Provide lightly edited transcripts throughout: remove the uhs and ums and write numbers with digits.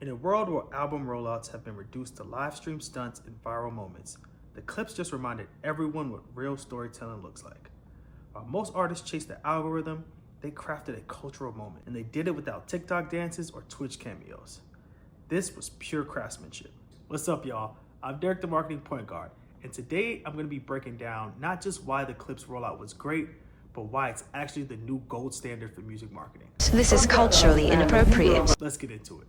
In a world where album rollouts have been reduced to live stream stunts and viral moments, the Clipse just reminded everyone what real storytelling looks like. While most artists chase the algorithm, they crafted a cultural moment, and they did it without TikTok dances or Twitch cameos. This was pure craftsmanship. What's up, y'all? I'm Derek, the marketing point guard, and today I'm going to be breaking down not just why the Clipse rollout was great, but why it's actually the new gold standard for music marketing. This is culturally inappropriate. Let's get into it.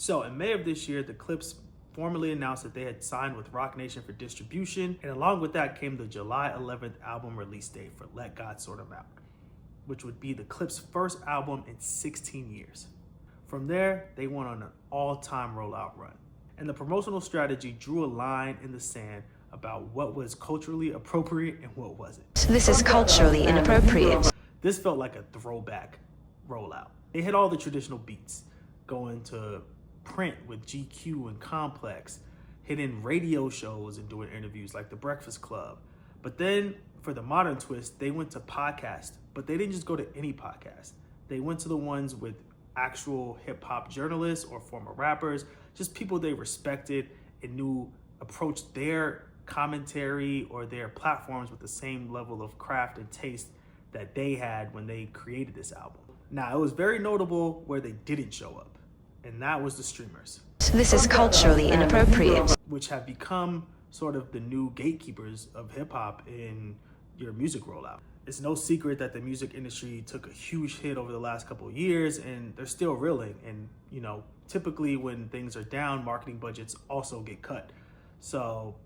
So in May of this year, the Clipse formally announced that they had signed with Roc Nation for distribution, and along with that came the July 11th album release date for Let God Sort 'Em Out, which would be the Clipse first album in 16 years. From there, they went on an all-time rollout run, and the promotional strategy drew a line in the sand about what was culturally appropriate and what wasn't. This is culturally inappropriate. This felt like a throwback rollout. They hit all the traditional beats, going to print with GQ and Complex, hitting radio shows and doing interviews like The Breakfast Club. But then for the modern twist, they went to podcast, but they didn't just go to any podcast. They went to the ones with actual hip hop journalists or former rappers, just people they respected and knew approached their commentary or their platforms with the same level of craft and taste that they had when they created this album. Now, it was very notable where they didn't show up, and that was the streamers. This is culturally inappropriate. Which have become sort of the new gatekeepers of hip hop in your music rollout. It's no secret that the music industry took a huge hit over the last couple of years, and they're still reeling. And, typically when things are down, marketing budgets also get cut. So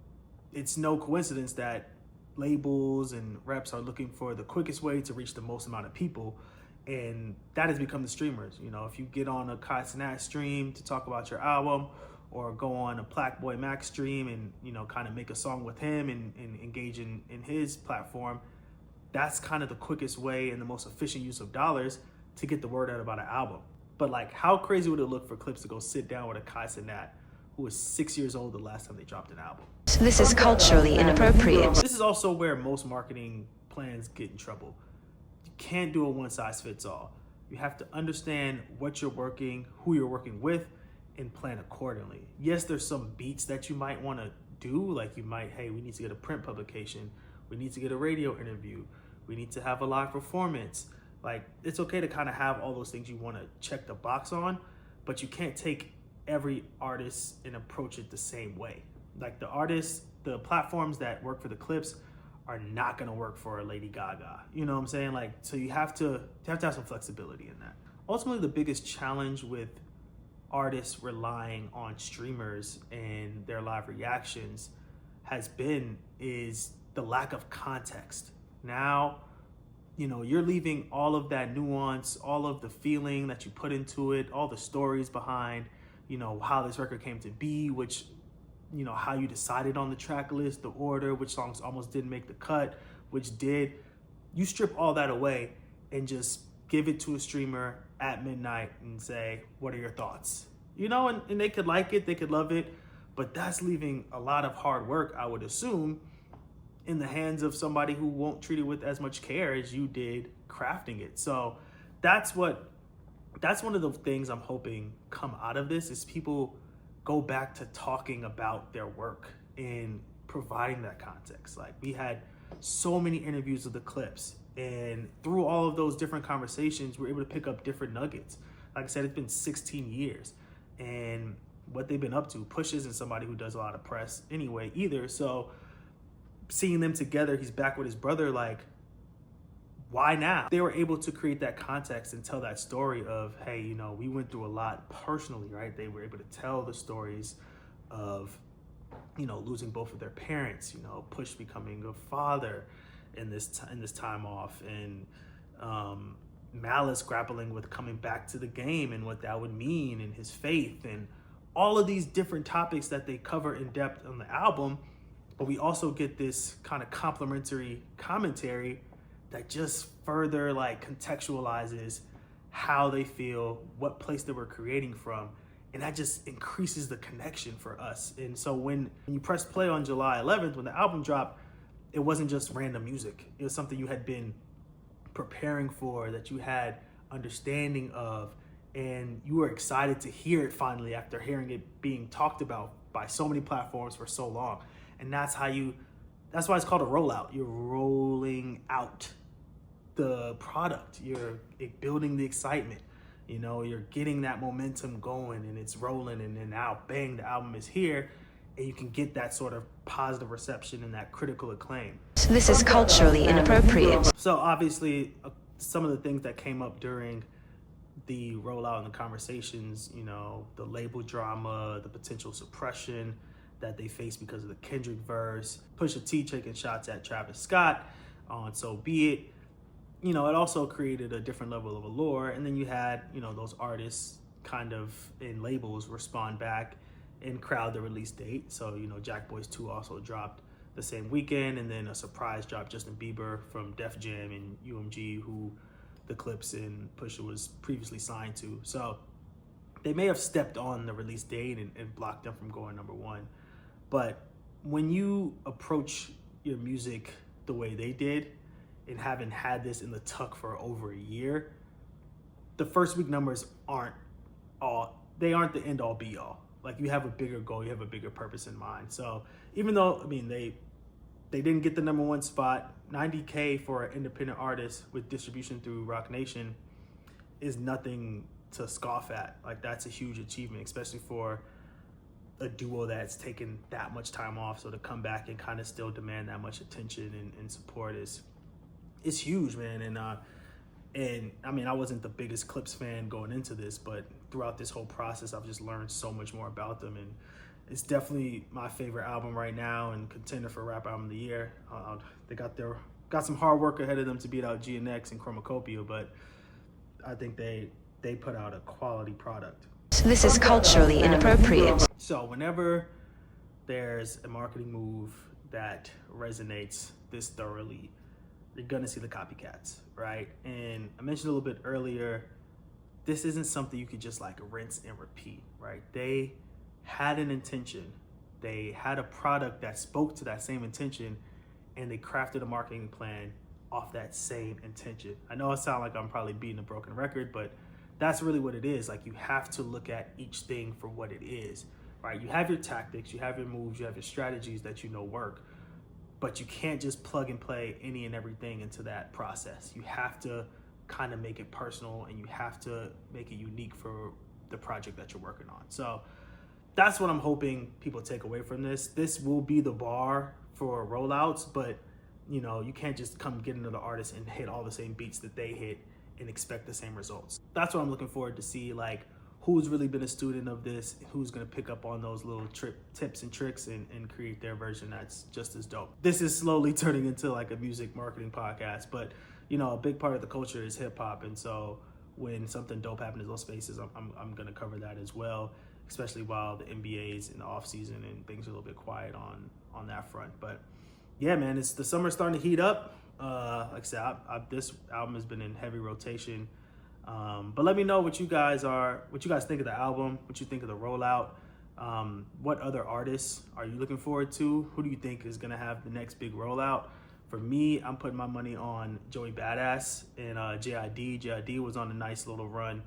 it's no coincidence that labels and reps are looking for the quickest way to reach the most amount of people. And that has become the streamers. If you get on a Kai Cenat stream to talk about your album, or go on a Blackboy Mac stream and, kind of make a song with him and engage in his platform, that's kind of the quickest way and the most efficient use of dollars to get the word out about an album. But how crazy would it look for Clipse to go sit down with a Kai Cenat, who was 6 years old the last time they dropped an album? This is culturally inappropriate. This is also where most marketing plans get in trouble. You can't do a one size fits all. You have to understand what you're working, who you're working with, and plan accordingly. Yes, there's some beats that you might want to do, hey, we need to get a print publication, we need to get a radio interview, we need to have a live performance. It's okay to kind of have all those things you want to check the box on, but you can't take every artist and approach it the same way. The artists, the platforms that work for the Clipse are not going to work for a Lady Gaga. You know what I'm saying? So you have to have some flexibility in that. Ultimately, the biggest challenge with artists relying on streamers and their live reactions is the lack of context. Now, you're leaving all of that nuance, all of the feeling that you put into it, all the stories behind, how this record came to be, which, how you decided on the track list, the order, which songs almost didn't make the cut, which did. You strip all that away and just give it to a streamer at midnight and say, what are your thoughts? And they could like it, they could love it, but that's leaving a lot of hard work, I would assume, in the hands of somebody who won't treat it with as much care as you did crafting it. So that's one of the things I'm hoping come out of this is people go back to talking about their work and providing that context. We had so many interviews with the Clipse, and through all of those different conversations, we're able to pick up different nuggets. Like I said, it's been 16 years, and what they've been up to. Push isn't somebody who does a lot of press anyway either. So seeing them together, he's back with his brother, why now? They were able to create that context and tell that story of, hey, we went through a lot personally, right? They were able to tell the stories of, losing both of their parents, Push becoming a father in this time off, and Malice grappling with coming back to the game and what that would mean, and his faith, and all of these different topics that they cover in depth on the album. But we also get this kind of complimentary commentary that just further contextualizes how they feel, what place they were creating from, and that just increases the connection for us. And so when you press play on July 11th, when the album dropped, it wasn't just random music. It was something you had been preparing for, that you had understanding of, and you were excited to hear it finally after hearing it being talked about by so many platforms for so long. And that's why it's called a rollout. You're rolling out the product. You're building the excitement. You know, you're getting that momentum going and it's rolling, and then now, bang, the album is here, and you can get that sort of positive reception and that critical acclaim. This is culturally inappropriate. So obviously, some of the things that came up during the rollout and the conversations, you know, the label drama, the potential suppression that they faced because of the Kendrick verse, Pusha T taking shots at Travis Scott on So Be It. You know, it also created a different level of allure. And then you had, you know, those artists kind of in labels respond back and crowd the release date. So, you know, Jack Boys 2 also dropped the same weekend, and then a surprise drop, Justin Bieber from Def Jam and UMG, who the Clipse and Pusha was previously signed to. So they may have stepped on the release date and blocked them from going number one. But when you approach your music the way they did, and having had this in the tuck for over a year, the first week numbers aren't the end all be all. Like, you have a bigger goal, you have a bigger purpose in mind. So even though, I mean, they didn't get the number one spot, $90K for an independent artist with distribution through Roc Nation is nothing to scoff at. Like, that's a huge achievement, especially for a duo that's taken that much time off. So to come back and kind of still demand that much attention and support is huge, man. And I mean, I wasn't the biggest Clipse fan going into this, but throughout this whole process, I've just learned so much more about them, and it's definitely my favorite album right now and contender for Rap Album of the Year. They got some hard work ahead of them to beat out GNX and Chromacopia, but I think they put out a quality product. This is culturally inappropriate. So whenever there's a marketing move that resonates this thoroughly, you're gonna see the copycats, right? And I mentioned a little bit earlier, this isn't something you could just like rinse and repeat, right? They had an intention. They had a product that spoke to that same intention, and they crafted a marketing plan off that same intention. I know I sound like I'm probably beating a broken record, but that's really what it is. Like, you have to look at each thing for what it is, right? You have your tactics, you have your moves, you have your strategies that you know work, but you can't just plug and play any and everything into that process. You have to kind of make it personal, and you have to make it unique for the project that you're working on. So that's what I'm hoping people take away from this. This will be the bar for rollouts, but you know, you can't just come get another artist and hit all the same beats that they hit and expect the same results. That's what I'm looking forward to see, like, who's really been a student of this, who's gonna pick up on those little tips and tricks and create their version that's just as dope. This is slowly turning into like a music marketing podcast, but you know, a big part of the culture is hip hop, and so when something dope happens in those spaces, I'm gonna cover that as well, especially while the NBA's in the off season and things are a little bit quiet on that front. But yeah, man, the summer's starting to heat up. Like I said, this album has been in heavy rotation. But let me know what you guys think of the album, what you think of the rollout. What other artists are you looking forward to? Who do you think is gonna have the next big rollout? For me, I'm putting my money on Joey Badass and JID. JID was on a nice little run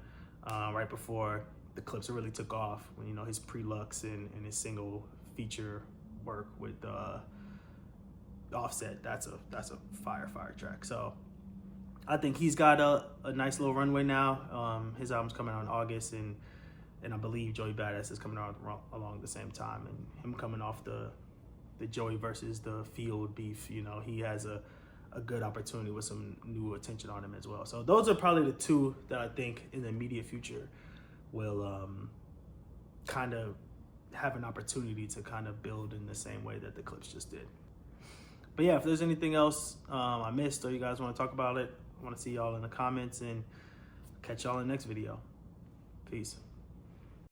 right before the Clipse really took off, when, you know, his Pre-Lux and his single feature work with Offset. That's a fire track. So I think he's got a nice little runway now. His album's coming out in August, and I believe Joey Badass is coming out along the same time. And him coming off the Joey versus the Field beef, you know, he has a good opportunity with some new attention on him as well. So those are probably the two that I think in the immediate future will kind of have an opportunity to kind of build in the same way that the Clipse just did. But yeah, if there's anything else I missed or you guys want to talk about it, I want to see y'all in the comments, and catch y'all in the next video. Peace.